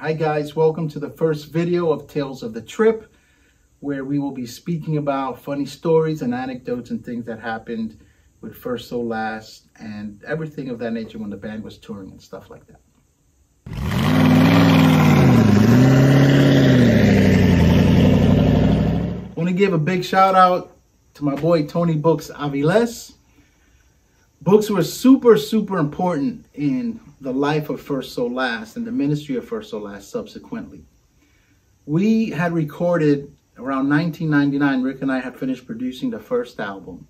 Hi guys, welcome to the first video of Tales of the Trip, where we will be speaking about funny stories and anecdotes and things that happened with FirstSoLast and everything of that nature when the band was touring and stuff like that. I want to give a big shout out to my boy Tony Books Avilez. Books were super important in the life of FirstSoLast and the ministry of FirstSoLast subsequently. We had recorded around 1999, Rick and I had finished producing the first album.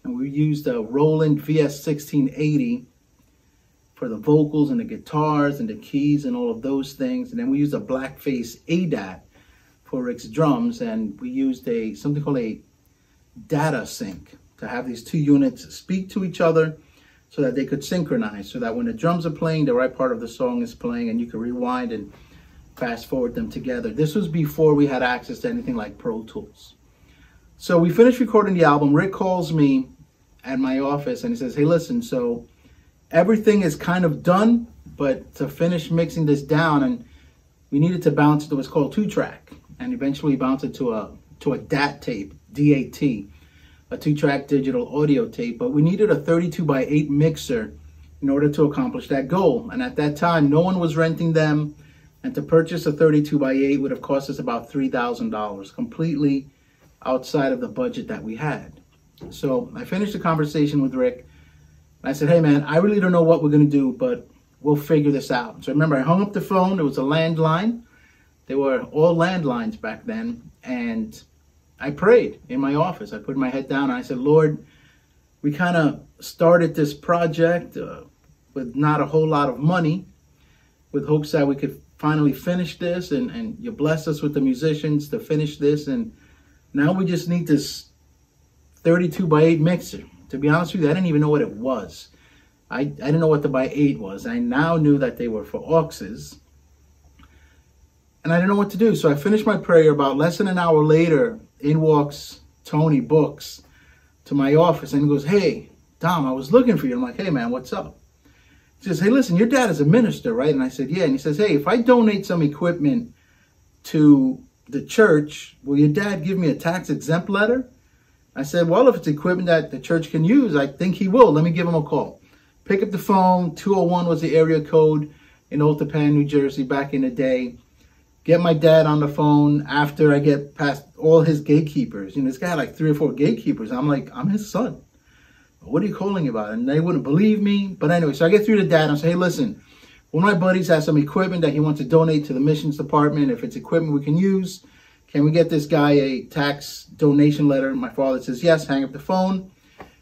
And we used a Roland VS1680 for the vocals and the guitars and the keys and all of those things. And then we used a Blackface ADAT for Rick's drums. And we used something called a data sync to have these two units speak to each other so that they could synchronize, so that when the drums are playing, the right part of the song is playing and you can rewind and fast forward them together. This was before we had access to anything like Pro Tools. So we finished recording the album. Rick calls me at my office and he says, hey, listen, so everything is kind of done, but to finish mixing this down, and we needed to bounce it to what's called 2-track, and eventually bounce it to a DAT tape, DAT. A 2-track digital audio tape, but we needed a 32x8 mixer in order to accomplish that goal. And at that time, no one was renting them, and to purchase a 32x8 would have cost us about $3,000, completely outside of the budget that we had. So I finished the conversation with Rick, and I said, hey man, I really don't know what we're gonna do, but we'll figure this out. So remember, I hung up the phone. It was a landline. They were all landlines back then, and I prayed in my office. I put my head down and I said, Lord, we kind of started this project with not a whole lot of money, with hopes that we could finally finish this, and you blessed us with the musicians to finish this, and now we just need this 32x8 mixer. To be honest with you, I didn't even know what it was. I didn't know what the x8 was. I now knew that they were for auxes, and I didn't know what to do. So I finished my prayer. About less than an hour later, in walks Tony Books to my office, and he goes, hey, Dom, I was looking for you. I'm like, hey, man, what's up? He says, hey, listen, your dad is a minister, right? And I said, yeah. And he says, hey, if I donate some equipment to the church, will your dad give me a tax-exempt letter? I said, well, if it's equipment that the church can use, I think he will. Let me give him a call. Pick up the phone. 201 was the area code in Old Tappan, New Jersey, back in the day. Get my dad on the phone after I get past all his gatekeepers. You know, this guy had like 3 or 4 gatekeepers. I'm like, I'm his son. What are you calling about? And they wouldn't believe me. But anyway, so I get through to dad and I say, hey, listen, one of my buddies has some equipment that he wants to donate to the missions department. If it's equipment we can use, can we get this guy a tax donation letter? My father says, yes. Hang up the phone.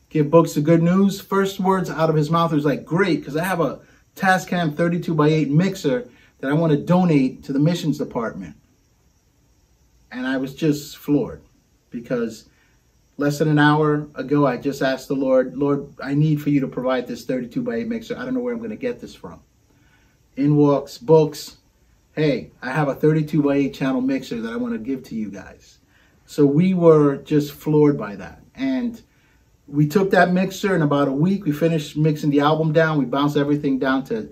Give Books the good news. First words out of his mouth was like, great, because I have a Tascam 32x8 mixer that I want to donate to the missions department. And I was just floored, because less than an hour ago, I just asked the Lord, I need for you to provide this 32x8 mixer. I don't know where I'm going to get this from. In walks Books. Hey, I have a 32x8 channel mixer that I want to give to you guys. So we were just floored by that. And we took that mixer in about a week. We finished mixing the album down. We bounced everything down to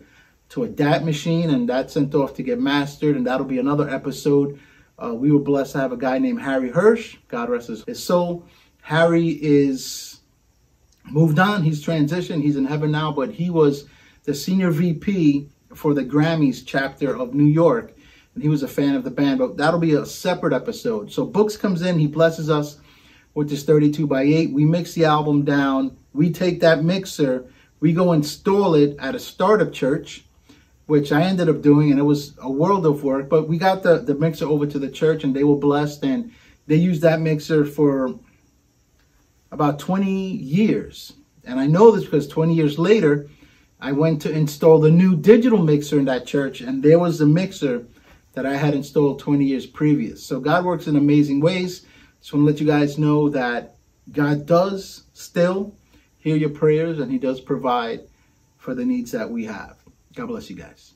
a DAT machine, and that sent off to get mastered, and that'll be another episode. We were blessed to have a guy named Harry Hirsch. God rest his soul. Harry is moved on. He's transitioned. He's in heaven now, but he was the senior VP for the Grammys chapter of New York, and he was a fan of the band, but that'll be a separate episode. So Books comes in. He blesses us with this 32x8. We mix the album down. We take that mixer. We go install it at a startup church, which I ended up doing, and it was a world of work. But we got the mixer over to the church, and they were blessed, and they used that mixer for about 20 years. And I know this because 20 years later, I went to install the new digital mixer in that church, and there was the mixer that I had installed 20 years previous. So God works in amazing ways. Just want to let you guys know that God does still hear your prayers, and he does provide for the needs that we have. God bless you guys.